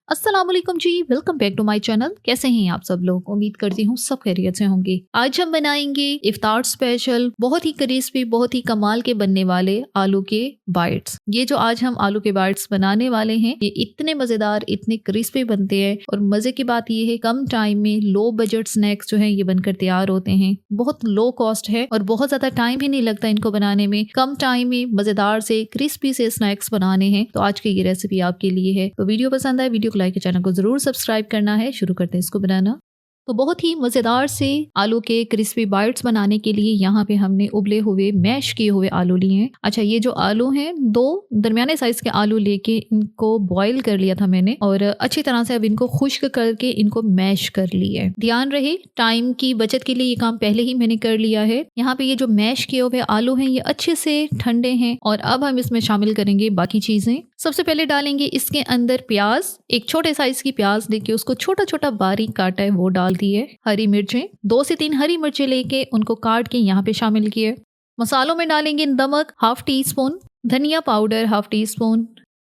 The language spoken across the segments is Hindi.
अस्सलाम वालेकुम जी, welcome back to my channel. कैसे हैं आप सब लोग? उम्मीद करती हूँ सब खैरियत से होंगे। आज हम बनाएंगे इफ्तार स्पेशल बहुत ही क्रिस्पी, बहुत ही कमाल के बनने वाले आलू के बाइट्स। ये जो आज हम आलू के बाइट्स बनाने वाले हैं, ये इतने मजेदार, इतने क्रिस्पी बनते हैं और मजे की बात ये है कम टाइम में लो बजट स्नैक्स जो है ये बनकर तैयार होते हैं। बहुत लो कॉस्ट है और बहुत ज्यादा टाइम भी नहीं लगता इनको बनाने में। कम टाइम में मजेदार से क्रिस्पी से स्नैक्स बनाने हैं, तो आज की ये रेसिपी आपके लिए है। तो वीडियो पसंद आए वीडियो लाइक, चैनल को जरूर सब्सक्राइब करना है। शुरू करते हैं इसको बनाना। तो बहुत ही मज़ेदार से आलू के क्रिस्पी बाइट्स बनाने के लिए यहाँ पे हमने उबले हुए मैश किए हुए आलू लिए हैं। अच्छा, ये जो आलू हैं, 2 दरमियाने साइज के आलू लेके इनको बॉईल कर लिया था मैंने और अच्छी तरह से अब इनको खुश्क करके इनको मैश कर लिया है। ध्यान रहे टाइम की बचत के लिए ये काम पहले ही मैंने कर लिया है। यहाँ पे ये जो मैश किए हुए आलू हैं ये अच्छे से ठंडे हैं और अब हम इसमें शामिल करेंगे बाकी चीजें। सबसे पहले डालेंगे इसके अंदर प्याज। एक छोटे साइज की प्याज लेके उसको छोटा छोटा बारीक काटा है वो डाल दिए। हरी मिर्चें 2 से 3 हरी मिर्चें लेके उनको काट के यहाँ पे शामिल किए। मसालों में डालेंगे नमक 1/2 टी स्पून, धनिया पाउडर 1/2 टी स्पून,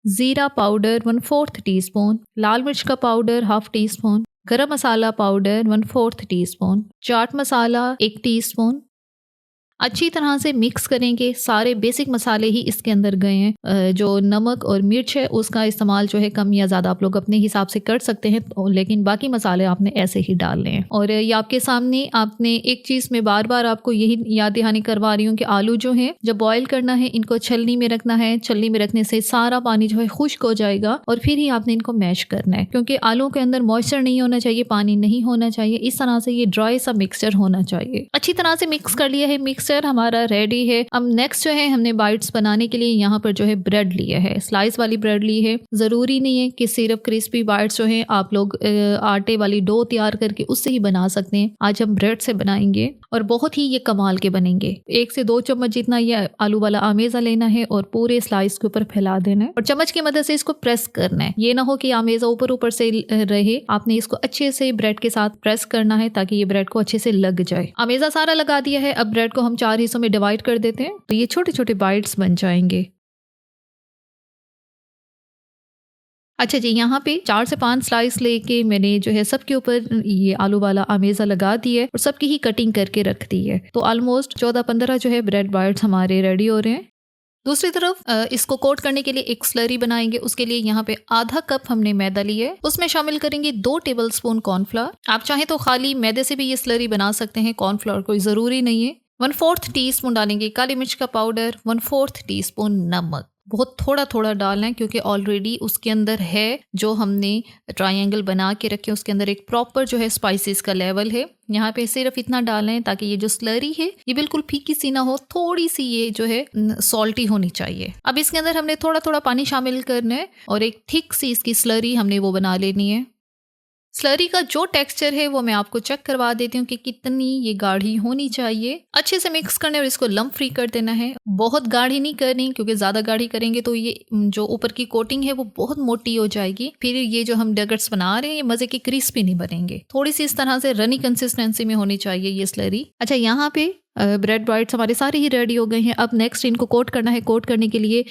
जीरा पाउडर 1/4 टी स्पून, लाल मिर्च का पाउडर 1/2 टी स्पून, गरम मसाला powder 1/4 tea spoon, chaat masala 1 tea spoon. अच्छी तरह से मिक्स करेंगे। सारे बेसिक मसाले ही इसके अंदर गए हैं। जो नमक और मिर्च है उसका इस्तेमाल जो है कम या ज़्यादा आप लोग अपने हिसाब से कर सकते हैं, लेकिन बाकी मसाले आपने ऐसे ही डालने हैं। और ये आपके सामने आपने एक चीज़ में बार बार आपको यही याद दहानी करवा रही हूँ कि आलू जो है जब बॉयल करना है इनको छलनी में रखना है। छलनी में रखने से सारा पानी जो है खुश्क हो जाएगा और फिर ही आपने इनको मैश करना है, क्योंकि आलू के अंदर मॉइस्चर नहीं होना चाहिए, पानी नहीं होना चाहिए। इस तरह से ये ड्राई सा मिक्सचर होना चाहिए। अच्छी तरह से मिक्स कर लिया है, मिक्सचर हमारा रेडी है। अब नेक्स्ट जो है हमने बाइट्स बनाने के लिए यहाँ पर जो है ब्रेड लिया है, स्लाइस वाली ब्रेड ली है। जरूरी नहीं है कि सिर्फ क्रिस्पी बाइट्स जो है आप लोग आटे वाली डो तैयार करके उससे ही बना सकते हैं। आज हम ब्रेड से बनाएंगे और बहुत ही ये कमाल के बनेंगे। 1 से 2 चम्मच जितना ये आलू वाला आमेजा लेना है और पूरे स्लाइस के ऊपर फैला देना है और चम्मच की मदद से इसको प्रेस करना है। ये ना हो कि आमेजा ऊपर ऊपर से रहे, आपने इसको अच्छे से ब्रेड के साथ प्रेस करना है ताकि ये ब्रेड को अच्छे से लग जाए। आमेजा सारा लगा दिया है। अब ब्रेड को हम 4 हिस्सों में डिवाइड कर देते हैं तो ये छोटे छोटे बाइट्स बन जाएंगे। अच्छा जी, यहाँ पे 4 से 5 स्लाइस लेके मैंने जो है सबके ऊपर ये आलू वाला आमेजा लगा दिया है और सबकी ही कटिंग करके रख दी है। तो ऑलमोस्ट 14-15 जो है ब्रेड बाइट्स हमारे रेडी हो रहे हैं। दूसरी तरफ इसको कोट करने के लिए एक स्लरी बनाएंगे। उसके लिए यहाँ पे आधा कप हमने मैदा लिया है, उसमें शामिल करेंगे 2 टेबलस्पून कॉर्नफ्लावर। आप चाहें तो खाली मैदे से भी ये स्लरी बना सकते हैं, कॉर्नफ्लावर कोई ज़रूरी नहीं है। 1/4 टी स्पून डालेंगे काली मिर्च का पाउडर, 1/4 टी स्पून नमक। बहुत थोड़ा थोड़ा डालना है क्योंकि ऑलरेडी उसके अंदर है जो हमने ट्रायंगल बना के रखे, उसके अंदर एक प्रॉपर जो है स्पाइसेस का लेवल है। यहाँ पे सिर्फ इतना डालना है ताकि ये जो स्लरी है ये बिल्कुल फीकी सी ना हो, थोड़ी सी ये जो है सॉल्टी होनी चाहिए। अब इसके अंदर हमने थोड़ा थोड़ा पानी शामिल करना है और एक थिक सी इसकी स्लरी हमने वो बना लेनी है। स्लरी का जो टेक्सचर है वो मैं आपको चेक करवा देती हूँ कि कितनी ये गाढ़ी होनी चाहिए। अच्छे से मिक्स करना है और इसको लम्प फ्री कर देना है। बहुत गाढ़ी नहीं करनी क्योंकि ज़्यादा गाढ़ी करेंगे तो ये जो ऊपर की कोटिंग है वो बहुत मोटी हो जाएगी। फिर ये जो हम नगेट्स बना रहे हैं ये मज़े के क्रिस्पी नहीं बनेंगे। थोड़ी सी इस तरह से रनी कंसिस्टेंसी में होनी चाहिए ये स्लरी। अच्छा, यहाँ पे ब्रेड बाइट्स हमारे सारे ही रेडी हो गए हैं। अब नेक्स्ट इनको कोट करना है। कोट करने के लिए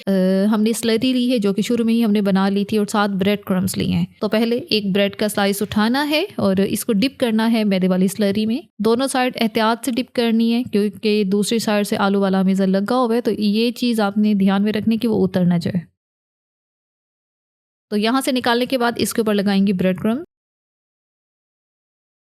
हमने स्लरी ली है जो कि शुरू में ही हमने बना ली थी और साथ ब्रेड क्रम्स लिए हैं। तो पहले एक ब्रेड का स्लाइस उठाना है और इसको डिप करना है मैदे वाली स्लरी में। दोनों साइड एहतियात से डिप करनी है क्योंकि दूसरी साइड से आलू वाला हमेशा लगा हुआ है, तो ये चीज़ आपने ध्यान में रखनी कि वो उतर ना जाए। तो यहाँ से निकालने के बाद इसके ऊपर लगाएंगे ब्रेड क्रम्स।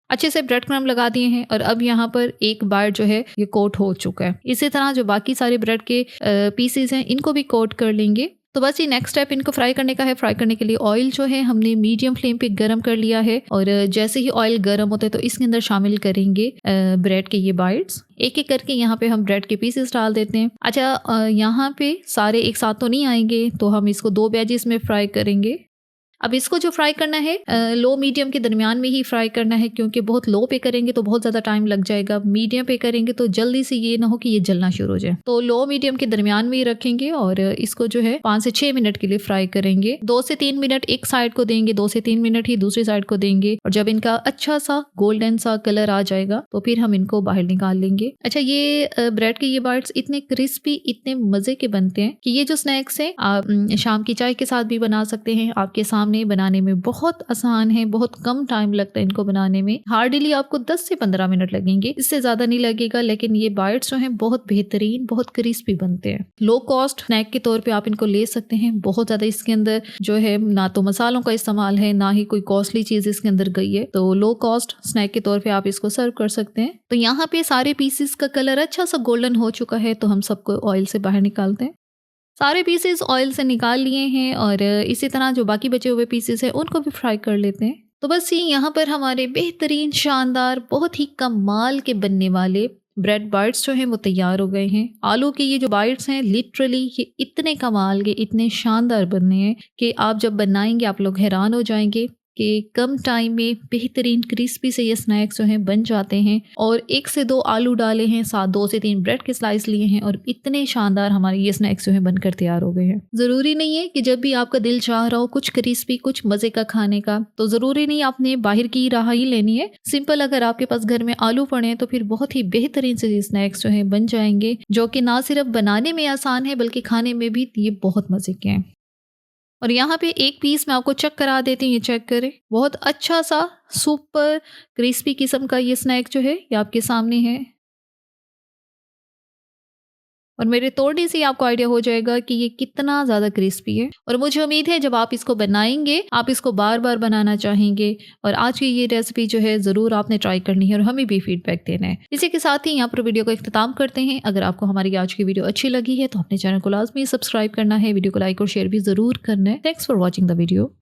अच्छे से ब्रेड क्रम्ब लगा दिए हैं और अब यहाँ पर एक बार जो है ये कोट हो चुका है। इसी तरह जो बाकी सारे ब्रेड के पीसेस हैं इनको भी कोट कर लेंगे। तो बस ये नेक्स्ट स्टेप इनको फ्राई करने का है। फ्राई करने के लिए ऑयल जो है हमने मीडियम फ्लेम पे गरम कर लिया है और जैसे ही ऑयल गरम होता है तो इसके अंदर शामिल करेंगे ब्रेड के ये बाइट्स। एक एक करके यहाँ पे हम ब्रेड के पीसेस डाल देते हैं। अच्छा, यहाँ पे सारे एक साथ तो नहीं आएंगे तो हम इसको 2 बैचेस में फ्राई करेंगे। अब इसको जो फ्राई करना है लो मीडियम के दरमियान में ही फ्राई करना है, क्योंकि बहुत लो पे करेंगे तो बहुत ज़्यादा टाइम लग जाएगा। मीडियम पे करेंगे तो जल्दी से ये ना हो कि ये जलना शुरू हो जाए। तो लो मीडियम के दरमियान में ही रखेंगे और इसको जो है 5 से 6 मिनट के लिए फ्राई करेंगे। 2 से 3 मिनट एक साइड को देंगे, 2 से 3 मिनट ही दूसरी साइड को देंगे और जब इनका अच्छा सा गोल्डन सा कलर आ जाएगा तो फिर हम इनको बाहर निकाल लेंगे। अच्छा, ये ब्रेड के ये बाइट्स इतने क्रिस्पी, इतने मजे के बनते हैं कि ये जो स्नैक्स है आप शाम की चाय के साथ भी बना सकते हैं। आपके सामने सामने, बनाने में बहुत आसान है, बहुत कम टाइम लगता है इनको बनाने में। हार्डली आपको 10 से 15 मिनट लगेंगे, इससे ज्यादा नहीं लगेगा। लेकिन ये बाइट्स जो हैं बहुत बेहतरीन, बहुत क्रिस्पी बनते हैं। लो कॉस्ट स्नैक के तौर पे आप इनको ले सकते हैं। बहुत ज्यादा इसके अंदर जो है ना तो मसालों का इस्तेमाल है, ना ही कोई कॉस्टली चीज इसके अंदर गई है, तो लो कॉस्ट स्नैक के तौर पे आप इसको सर्व कर सकते हैं। तो यहाँ पे सारे पीसेस का कलर अच्छा सा गोल्डन हो चुका है, तो हम सबको ऑयल से बाहर निकालते हैं। सारे पीसेस ऑयल से निकाल लिए हैं और इसी तरह जो बाकी बचे हुए पीसेस हैं उनको भी फ्राई कर लेते हैं। तो बस ये यहाँ पर हमारे बेहतरीन, शानदार, बहुत ही कमाल के बनने वाले ब्रेड बाइट्स जो हैं वो तैयार हो गए हैं। आलू के ये जो बाइट्स हैं लिटरली ये इतने कमाल के, इतने शानदार बनने हैं कि आप जब बनाएंगे आप लोग हैरान हो जाएंगे कि कम टाइम में बेहतरीन क्रिस्पी से ये स्नैक्स जो हैं बन जाते हैं। और 1 से 2 आलू डाले हैं, साथ 2 से 3 ब्रेड के स्लाइस लिए हैं और इतने शानदार हमारे ये स्नैक्स जो हैं बनकर तैयार हो गए हैं। ज़रूरी नहीं है कि जब भी आपका दिल चाह रहा हो कुछ क्रिस्पी, कुछ मज़े का खाने का, तो ज़रूरी नहीं आपने बाहर की राह ही लेनी है। सिंपल अगर आपके पास घर में आलू पड़े हैं तो फिर बहुत ही बेहतरीन से ये स्नैक्स जो हैं बन जाएंगे, जो कि ना सिर्फ बनाने में आसान है बल्कि खाने में भी ये बहुत मज़े के हैं। और यहाँ पे एक पीस मैं आपको चेक करा देती हूँ, ये चेक करें। बहुत अच्छा सा सुपर क्रिस्पी किस्म का ये स्नैक जो है ये आपके सामने है। और मेरे तोड़ने से ही आपको आइडिया हो जाएगा कि ये कितना ज़्यादा क्रिस्पी है। और मुझे उम्मीद है जब आप इसको बनाएंगे आप इसको बार बार बनाना चाहेंगे। और आज की ये रेसिपी जो है ज़रूर आपने ट्राई करनी है और हमें भी फीडबैक देना है। इसी के साथ ही यहाँ पर वीडियो को इख्तिताम करते हैं। अगर आपको हमारी आज की वीडियो अच्छी लगी है तो अपने चैनल को लाजमी सब्सक्राइब करना है, वीडियो को लाइक और शेयर भी ज़रूर करना है। Thanks for watching the video.